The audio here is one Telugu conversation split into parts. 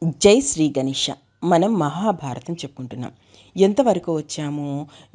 జై శ్రీ గణేష. మనం మహాభారతం చెప్పుకుంటున్నాం. ఎంతవరకు వచ్చాము?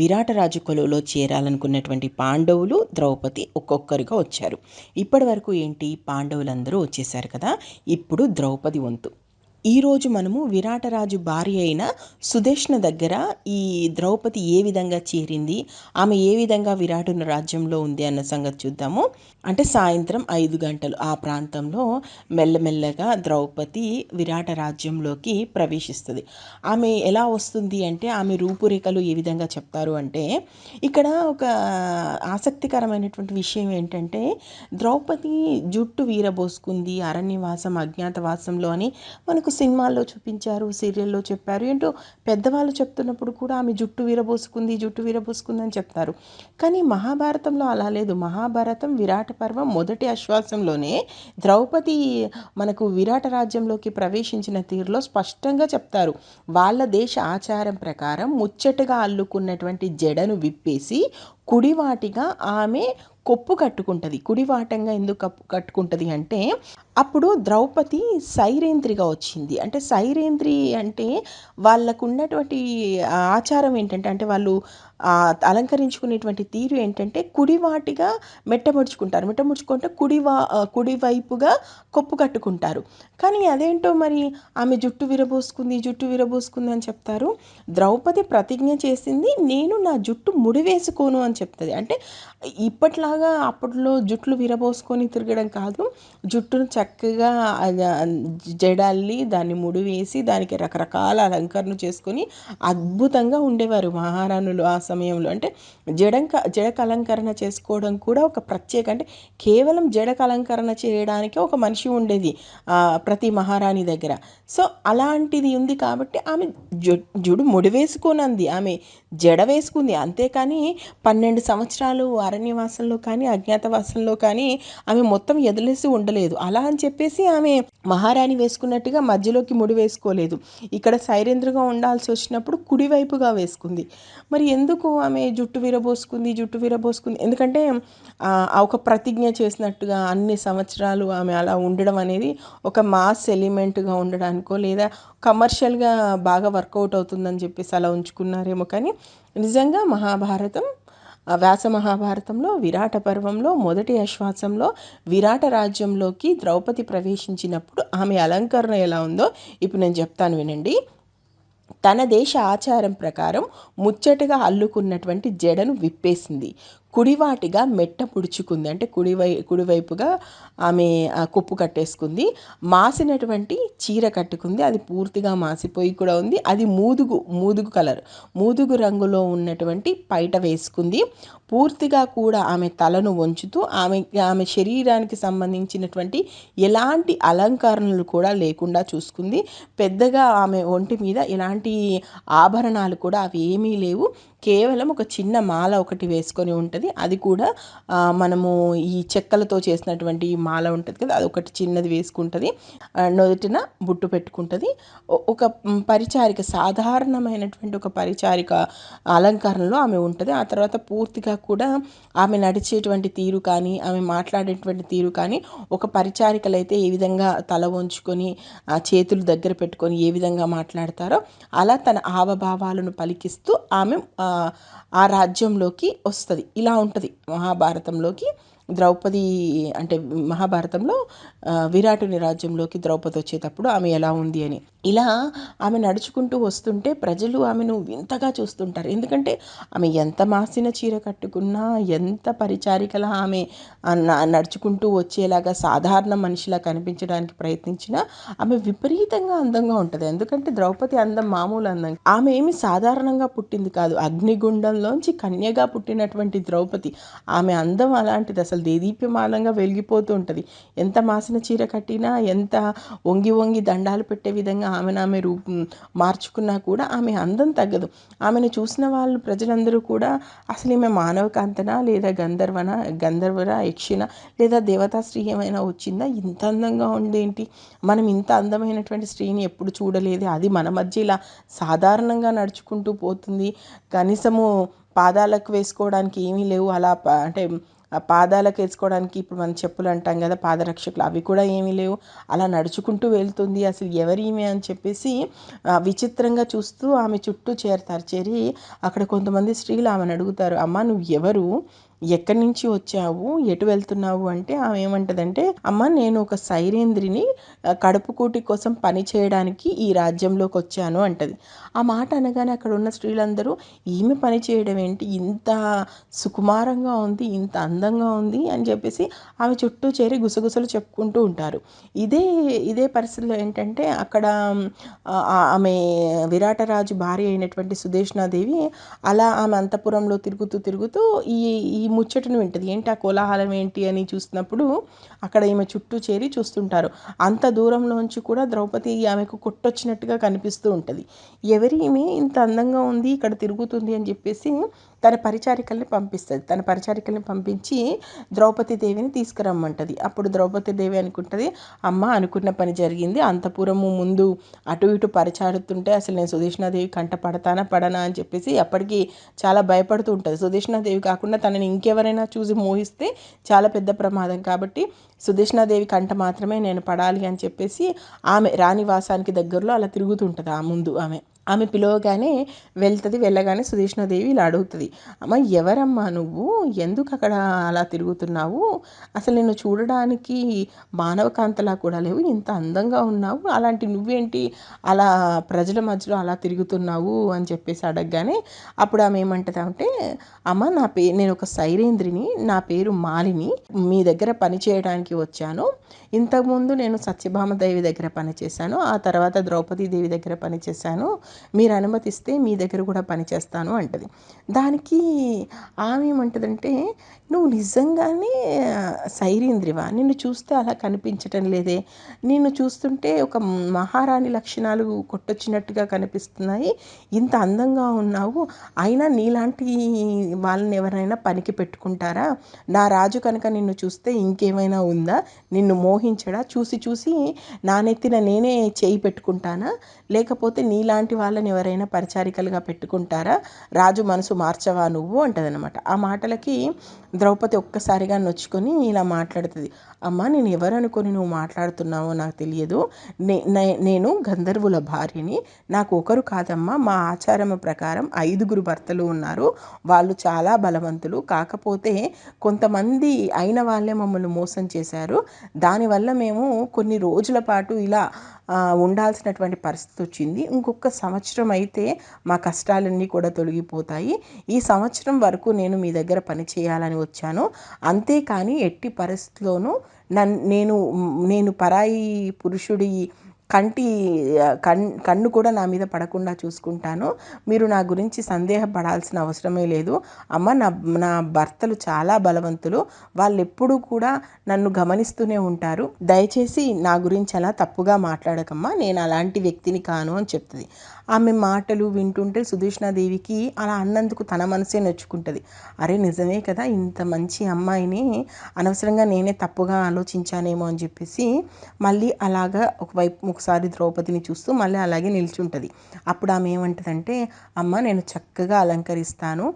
విరాటరాజు కొలువులో చేరాలనుకున్నటువంటి పాండవులు, ద్రౌపది ఒక్కొక్కరుగా వచ్చారు. ఇప్పటి వరకు ఏంటి, పాండవులందరూ వచ్చేసారు కదా. ఇప్పుడు ద్రౌపది వంతు. ఈరోజు మనము విరాటరాజు భార్య అయిన సుదేష్ణ దగ్గర ఈ ద్రౌపది ఏ విధంగా చేరింది, ఆమె ఏ విధంగా విరాటుని రాజ్యంలో ఉంది అన్న సంగతి చూద్దాము. అంటే సాయంత్రం 5 గంటలు ఆ ప్రాంతంలో మెల్లమెల్లగా ద్రౌపది విరాట రాజ్యంలోకి ప్రవేశిస్తుంది. ఆమె ఎలా వస్తుంది అంటే, ఆమె రూపురేఖలు ఏ విధంగా చెప్తారు అంటే, ఇక్కడ ఒక ఆసక్తికరమైనటువంటి విషయం ఏంటంటే, ద్రౌపది జుట్టు వీరబోసుకుంది అరణ్యవాసం అజ్ఞాతవాసంలో అని మనకు సినిమాల్లో చూపించారు, సీరియల్లో చెప్పారు. ఏంటో పెద్దవాళ్ళు చెప్తున్నప్పుడు కూడా ఆమె జుట్టు వీరబోసుకుంది అని చెప్తారు. కానీ మహాభారతంలో అలా లేదు. మహాభారతం విరాట పర్వం మొదటి ఆశ్వాసంలోనే ద్రౌపది మనకు విరాట రాజ్యంలోకి ప్రవేశించిన తీరులో స్పష్టంగా చెప్తారు. వాళ్ళ దేశ ఆచారం ప్రకారం ముచ్చటగా అల్లుకున్నటువంటి జడను విప్పేసి కుడివాటిగా ఆమె కొప్పు కట్టుకుంటుంది. కుడివాటంగా ఎందుకు కట్టుకుంటుంది అంటే, అప్పుడు ద్రౌపది సైరేంద్రిగా వచ్చింది. అంటే సైరేంద్రి అంటే వాళ్ళకు ఉన్నటువంటి ఆచారం ఏంటంటే, అంటే వాళ్ళు అలంకరించుకునేటువంటి తీరు ఏంటంటే, కుడివాటిగా మెట్టముడుచుకుంటే కుడివైపుగా కొప్పు కట్టుకుంటారు. కానీ అదేంటో మరి, ఆమె జుట్టు విరబోసుకుంది అని చెప్తారు. ద్రౌపది ప్రతిజ్ఞ చేసింది, నేను నా జుట్టు ముడివేసుకోను అని చెప్తుంది. అంటే ఇప్పట్లాగా అప్పట్లో జుట్లు విరబోసుకొని తిరగడం కాదు, జుట్టును చక్కగా జడల్లి దాన్ని ముడివేసి దానికి రకరకాల అలంకరణ చేసుకొని అద్భుతంగా ఉండేవారు మహారాణులు ఆ సమయంలో. అంటే జడకు అలంకరణ చేసుకోవడం కూడా ఒక ప్రత్యేక, అంటే కేవలం జడకు అలంకరణ చేయడానికి ఒక మనిషి ఉండేది ప్రతి మహారాణి దగ్గర. సో అలాంటిది ఉంది కాబట్టి ఆమె జుడు ముడివేసుకోనంది, ఆమె జడ వేసుకుంది. అంతేకాని 12 సంవత్సరాలు అరణ్యవాసంలో కానీ అజ్ఞాతవాసంలో కానీ ఆమె మొత్తం ఎదిలేసి ఉండలేదు. అలా అని చెప్పేసి ఆమె మహారాణి వేసుకున్నట్టుగా మధ్యలోకి ముడి వేసుకోలేదు. ఇక్కడ సైరేంద్రగా ఉండాల్సి వచ్చినప్పుడు కుడివైపుగా వేసుకుంది. మరి ఎందుకు ఆమె జుట్టు విరబోసుకుంది? ఎందుకంటే ఒక ప్రతిజ్ఞ చేసినట్టుగా అన్ని సంవత్సరాలు ఆమె అలా ఉండడం అనేది ఒక మాస్ ఎలిమెంట్గా ఉండడానికో, లేదా కమర్షియల్గా బాగా వర్కౌట్ అవుతుందని చెప్పేసి అలా ఉంచుకున్నారేమో. కానీ నిజంగా వ్యాస మహాభారతంలో విరాట పర్వంలో మొదటి ఆశ్వాసంలో విరాట రాజ్యంలోకి ద్రౌపది ప్రవేశించినప్పుడు ఆమె అలంకరణ ఎలా ఉందో ఇప్పుడు నేను చెప్తాను, వినండి. తన దేశ ఆచారం ప్రకారం ముచ్చటగా అల్లుకున్నటువంటి జడను విప్పేసింది, కుడివాటిగా మెట్ట పుడుచుకుంది. అంటే కుడివైపుగా ఆమె కొప్పు కట్టేసుకుంది. మాసినటువంటి చీర కట్టుకుంది, అది పూర్తిగా మాసిపోయి కూడా ఉంది. అది మూదుగు కలర్, మూదుగు రంగులో ఉన్నటువంటి పైట వేసుకుంది. పూర్తిగా కూడా ఆమె తలను వంచుతూ ఆమె శరీరానికి సంబంధించినటువంటి ఎలాంటి అలంకరణలు కూడా లేకుండా చూసుకుంది. పెద్దగా ఆమె ఒంటి మీద ఎలాంటి ఆభరణాలు కూడా అవి ఏమీ లేవు. కేవలం ఒక చిన్న మాల ఒకటి వేసుకొని ఉంటుంది. అది కూడా మనము ఈ చెక్కలతో చేసినటువంటి మాల ఉంటుంది కదా, అది ఒకటి చిన్నది వేసుకుంటుంది. నుదుటిన బుట్టు పెట్టుకుంటుంది. ఒక పరిచారిక, సాధారణమైనటువంటి ఒక పరిచారిక అలంకరణలో ఆమె ఉంటుంది. ఆ తర్వాత పూర్తిగా కూడా ఆమె నడిచేటువంటి తీరు కానీ, ఆమె మాట్లాడేటువంటి తీరు కానీ, ఒక పరిచారికలు అయితే ఏ విధంగా తల వంచుకొని ఆ చేతులు దగ్గర పెట్టుకొని ఏ విధంగా మాట్లాడతారో అలా తన హావభావాలను పలికిస్తూ ఆమె ఆ రాజ్యంలోకి వస్తుంది. ఇలా ఉంటుంది మహాభారతంలోకి ద్రౌపది, అంటే మహాభారతంలో విరాటుని రాజ్యంలోకి ద్రౌపది వచ్చేటప్పుడు ఆమె ఎలా ఉంది అని. ఇలా ఆమె నడుచుకుంటూ వస్తుంటే ప్రజలు ఆమెను వింతగా చూస్తుంటారు. ఎందుకంటే ఆమె ఎంత మాసిన చీర కట్టుకున్నా, ఎంత పరిచారికలా ఆమె నడుచుకుంటూ వచ్చేలాగా సాధారణ మనిషిలా కనిపించడానికి ప్రయత్నించినా ఆమె విపరీతంగా అందంగా ఉంటుంది. ఎందుకంటే ద్రౌపది అందం మామూలు అందం, ఆమె ఏమి సాధారణంగా పుట్టింది కాదు, అగ్నిగుండంలోంచి కన్యగా పుట్టినటువంటి ద్రౌపది. ఆమె అందం అలాంటిది, అసలు దేదీప్యమానంగా వెలిగిపోతూ ఉంటుంది. ఎంత మాసిన చీర కట్టినా, ఎంత వంగి వంగి దండాలు పెట్టే విధంగా ఆమె రూపం మార్చుకున్నా కూడా ఆమె అందం తగ్గదు. ఆమెను చూసిన వాళ్ళు ప్రజలందరూ కూడా అసలు ఈమె మానవ కాంతనా, లేదా గంధర్వరా, యక్షిణ, లేదా దేవతా స్త్రీ ఏమైనా వచ్చిందా, ఇంత అందంగా ఉండేంటి, మనం ఇంత అందమైనటువంటి స్త్రీని ఎప్పుడు చూడలేదు, అది మన మధ్య ఇలా సాధారణంగా నడుచుకుంటూ పోతుంది, కనీసము పాదాలకు వేసుకోవడానికి ఏమీ లేవు, అలా అంటే పాదాలకు వేసుకోవడానికి ఇప్పుడు మనం చెప్పులు అంటాం కదా, పాదరక్షకులు, అవి కూడా ఏమీ లేవు. అలా నడుచుకుంటూ వెళ్తుంది. అసలు ఎవరీమే అని చెప్పేసి విచిత్రంగా చూస్తూ ఆమె చుట్టూ చేరతారు. చేరి అక్కడ కొంతమంది స్త్రీలు ఆమెను అడుగుతారు, అమ్మ నువ్వు ఎవరు, ఎక్కడి నుంచి వచ్చావు, ఎటు వెళ్తున్నావు అంటే ఆమె ఏమంటదంటే, అమ్మ నేను ఒక సైరేంద్రిని, కడుపు కూటి కోసం పని చేయడానికి ఈ రాజ్యంలోకి వచ్చాను అంటది. ఆ మాట అనగానే అక్కడ ఉన్న స్త్రీలందరూ, ఈమె పని చేయడం ఏంటి, ఇంత సుకుమారంగా ఉంది, ఇంత అందంగా ఉంది అని చెప్పేసి ఆమె చుట్టూ చేరి గుసగుసలు చెప్పుకుంటూ ఉంటారు. ఇదే ఇదే పరిస్థితిలో ఏంటంటే అక్కడ ఆమె విరాటరాజు భార్య అయినటువంటి సుదేష్ణాదేవి అలా ఆమె అంతఃపురంలో తిరుగుతూ తిరుగుతూ ఈ ఈ ముచ్చటను వింటది. ఏంటి ఆ కోలాహలం ఏంటి అని చూసినప్పుడు అక్కడ ఈమె చుట్టూ చేరి చూస్తుంటారు. అంత దూరంలోంచి కూడా ద్రౌపది ఆమెకు కొట్టొచ్చినట్టుగా కనిపిస్తూ ఉంటుంది. ఎవరి ఈమె ఇంత అందంగా ఉంది, ఇక్కడ తిరుగుతుంది అని చెప్పేసి తన పరిచారికల్ని పంపిస్తుంది. తన పరిచారికల్ని పంపించి ద్రౌపది దేవిని తీసుకురమ్మంటది. అప్పుడు ద్రౌపది దేవి అనుకుంటుంది, అమ్మ అనుకున్న పని జరిగింది. అంతఃపురము ముందు అటు ఇటు పరిచారుతుంటే అసలు నేను సుదేష్ణాదేవి కంట పడతానా పడనా అని చెప్పేసి అప్పటికి చాలా భయపడుతూ ఉంటుంది. సుదేష్ణాదేవి కాకుండా తనని ఇంకెవరైనా చూసి మోహిస్తే చాలా పెద్ద ప్రమాదం, కాబట్టి సుదేష్ణాదేవి కంట మాత్రమే నేను పడాలి అని చెప్పేసి ఆమె రాణివాసానికి దగ్గరలో అలా తిరుగుతుంటుంది. ఆ ముందు ఆమె పిలవగానే వెళ్తుంది. వెళ్ళగానే సుదేష్ణాదేవి ఇలా అడుగుతుంది, అమ్మ ఎవరమ్మా నువ్వు, ఎందుకు అక్కడ అలా తిరుగుతున్నావు, అసలు నిన్ను చూడడానికి మానవకాంతలా కూడా లేవు, ఇంత అందంగా ఉన్నావు, అలాంటి నువ్వేంటి అలా ప్రజల మధ్యలో అలా తిరుగుతున్నావు అని చెప్పేసి అడగగానే అప్పుడు ఆమె ఏమంటుంది అంటే, అమ్మ నేను ఒక సైరేంద్రిని, నా పేరు మాలిని, మీ దగ్గర పని చేయడానికి వచ్చాను. ఇంతకుముందు నేను సత్యభామదేవి దగ్గర పనిచేశాను, ఆ తర్వాత ద్రౌపదీ దేవి దగ్గర పనిచేశాను, మీరు అనుమతిస్తే మీ దగ్గర కూడా పనిచేస్తాను అంటది. దానికి ఆమె ఏమంటదంటే, నువ్వు నిజంగానే సైరేంద్రివా, నిన్ను చూస్తే అలా కనిపించటం లేదే, నిన్ను చూస్తుంటే ఒక మహారాణి లక్షణాలు కొట్టొచ్చినట్టుగా కనిపిస్తున్నాయి, ఇంత అందంగా ఉన్నావు, అయినా నీలాంటి వాళ్ళని ఎవరైనా పనికి పెట్టుకుంటారా, నా రాజు కనుక నిన్ను చూస్తే ఇంకేమైనా ఉందా, నిన్ను మోహించడా, చూసి చూసి నా నెత్తిన నేనే చేయి పెట్టుకుంటానా, లేకపోతే నీలాంటి వాళ్ళని ఎవరైనా పరిచారికలుగా పెట్టుకుంటారా, రాజు మనసు మార్చవా నువ్వు అంటదనమాట. ఆ మాటలకి ద్రౌపది ఒక్కసారిగా నొచ్చుకొని ఇలా మాట్లాడుతుంది, అమ్మ నేను ఎవరు అనుకొని నువ్వు మాట్లాడుతున్నావో నాకు తెలియదు, నేను గంధర్వుల భార్యని, నాకు ఒకరు కాదమ్మా, మా ఆచారం ప్రకారం 5గురు భర్తలు ఉన్నారు, వాళ్ళు చాలా బలవంతులు, కాకపోతే కొంతమంది అయిన వాళ్ళే మమ్మల్ని మోసం చేశారు, దానివల్ల మేము కొన్ని రోజుల పాటు ఇలా ఉండాల్సినటువంటి పరిస్థితి వచ్చింది, ఇంకొక సంవత్సరం అయితే మా కష్టాలన్నీ కూడా తొలగిపోతాయి, ఈ సంవత్సరం వరకు నేను మీ దగ్గర పని చేయాలని వచ్చాను, అంతేకాని ఎట్టి పరిస్థితిలోనూ నేను పరాయి పురుషుడి కన్ను కూడా నా మీద పడకుండా చూసుకుంటాను, మీరు నా గురించి సందేహపడాల్సిన అవసరమే లేదు, అమ్మ నా భర్తలు చాలా బలవంతులు, వాళ్ళు ఎప్పుడూ కూడా నన్ను గమనిస్తూనే ఉంటారు, దయచేసి నా గురించి అలా తప్పుగా మాట్లాడకమ్మా, నేను అలాంటి వ్యక్తిని కాను అని చెప్తుంది. ఆమె మాటలు వింటుంటే సుదేష్ణాదేవికి అలా అన్నందుకు తన మనసే నొచ్చుకుంటుంది. అరే నిజమే కదా, ఇంత మంచి అమ్మాయిని అనవసరంగా నేనే తప్పుగా ఆలోచించానేమో అని చెప్పేసి మళ్ళీ అలాగా ఒకసారి ద్రౌపదిని చూస్తూ మళ్ళీ అలాగే నిల్చుంటుంది. అప్పుడు ఆమె ఏమంటుందంటే, అమ్మ నేను చక్కగా అలంకరిస్తాను,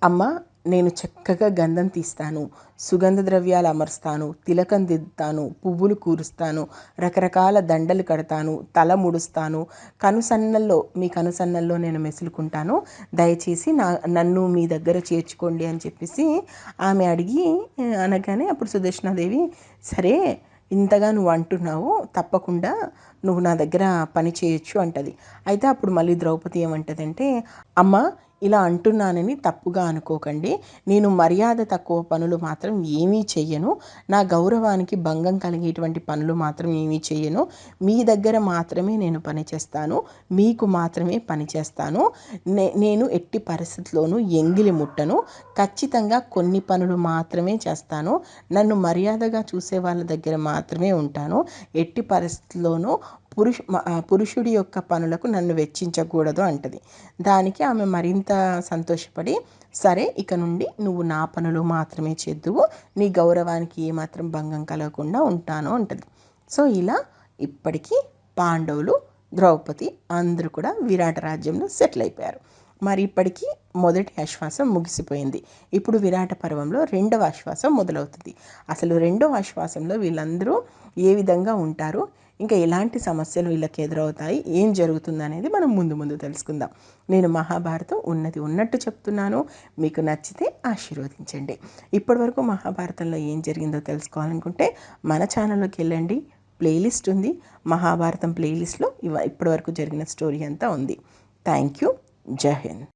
అమ్మ నేను చక్కగా గంధం తీస్తాను, సుగంధ ద్రవ్యాలు అమరుస్తాను, తిలకం దిద్దుతాను, పువ్వులు కూరుస్తాను, రకరకాల దండలు కడతాను, తల ముడుస్తాను, మీ కనుసన్నల్లో నేను మెసులుకుంటాను, దయచేసి నన్ను మీ దగ్గర చేర్చుకోండి అని చెప్పేసి ఆమె అనగానే అప్పుడు సుదేష్ణాదేవి, సరే ఇంతగా నువ్వు అంటున్నావు, తప్పకుండా నువ్వు నా దగ్గర పని చేయొచ్చు అంటది. అయితే అప్పుడు మళ్ళీ ద్రౌపది ఏమంటదంటే, అమ్మ ఇలా అంటున్నానని తప్పుగా అనుకోకండి, నేను మర్యాద తక్కువ పనులు మాత్రం ఏమీ చెయ్యను, నా గౌరవానికి భంగం కలిగేటువంటి పనులు మాత్రం ఏమీ చెయ్యను, మీ దగ్గర మాత్రమే నేను పని చేస్తాను, మీకు మాత్రమే పని చేస్తాను, నేను ఎట్టి పరిస్థితుల్లోనూ ఎంగిలి ముట్టను, ఖచ్చితంగా కొన్ని పనులు మాత్రమే చేస్తాను, నన్ను మర్యాదగా చూసే వాళ్ళ దగ్గర మాత్రమే ఉంటాను, ఎట్టి పరిస్థితుల్లోనూ పురుషుడి యొక్క పనులకు నన్ను వెచ్చించకూడదు అంటది. దానికి ఆమె మరింత సంతోషపడి, సరే ఇక నుండి నువ్వు నా పనులు మాత్రమే చేద్దువు, నీ గౌరవానికి ఏమాత్రం భంగం కలగకుండా ఉంటాను అంటది. సో ఇలా ఇప్పటికీ పాండవులు, ద్రౌపది అందరూ కూడా విరాట రాజ్యంలో సెటిల్ అయిపోయారు. మరి ఇప్పటికీ మొదటి ఆశ్వాసం ముగిసిపోయింది. ఇప్పుడు విరాట పర్వంలో రెండవ ఆశ్వాసం మొదలవుతుంది. అసలు రెండవ ఆశ్వాసంలో వీళ్ళందరూ ఏ విధంగా ఉంటారు, ఇంకా ఎలాంటి సమస్యలు వీళ్ళకి ఎదురవుతాయి, ఏం జరుగుతుంది అనేది మనం ముందు ముందు తెలుసుకుందాం. నేను మహాభారతం ఉన్నది ఉన్నట్టు చెప్తున్నాను. మీకు నచ్చితే ఆశీర్వదించండి. ఇప్పటివరకు మహాభారతంలో ఏం జరిగిందో తెలుసుకోవాలనుకుంటే మన ఛానల్లోకి వెళ్ళండి. ప్లేలిస్ట్ ఉంది. మహాభారతం ప్లేలిస్ట్లో ఇప్పటివరకు జరిగిన స్టోరీ అంతా ఉంది. Thank you. జై హింద్.